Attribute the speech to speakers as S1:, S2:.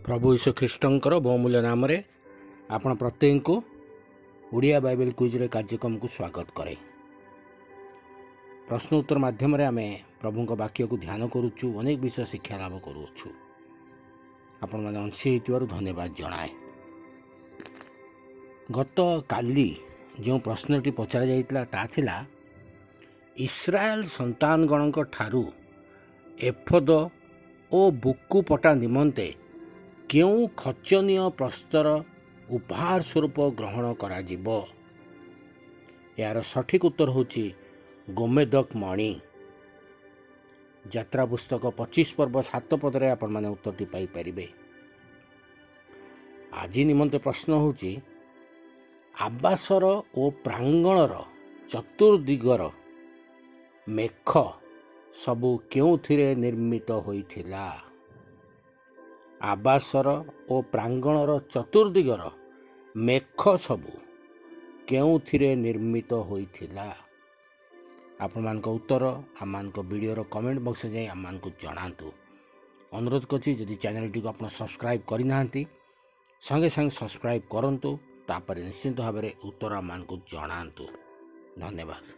S1: प्रभु यीशु ख्रीष्टर बहुमूल्य नाम आपण प्रत्येक को ओडिया बाइबल क्विज रे कार्यक्रम को स्वागत करे। प्रश्न उत्तर माध्यम आम प्रभु वाक्य को ध्यान करुचु, अनेक विषय शिक्षा लाभ करुचु। आपण मैंने अंशी धन्यवाद जनाए। गत काली जो प्रश्नटी पचरा जाइतिला ता थिला इस्राएल संतानगण ठारू एफद ओ बुक्कु पटा निमंते क्यों खचनीय प्रस्तर उपहार स्वरूप ग्रहण करा जिवो। यार सठिक उत्तर होची गोमेदक मणि। यात्रा पुस्तक 25 पर्व 7 पदरे आपण माने उत्तरटी पाई परिबे। आज निमंते प्रश्न होची आवासर ओ प्रांगणर चतुर्दिगर मेख सबु केउथिरे निर्मित होइथिला। आवासर ओ प्रांगणर चतुर्दिगर मेख सबु केउथिरे निर्मित होइथिला। आपण मानक उत्तर आम मानक वीडियोर कमेंट बॉक्स जाई आम मानक जणांतु। अनुरोध करछि जदि चैनल टी को आपण सब्सक्राइब करि नाहंती संगे संगे सब्सक्राइब करंतु, तापर निश्चित भाव उत्तर आम मानक जणांतु। धन्यवाद।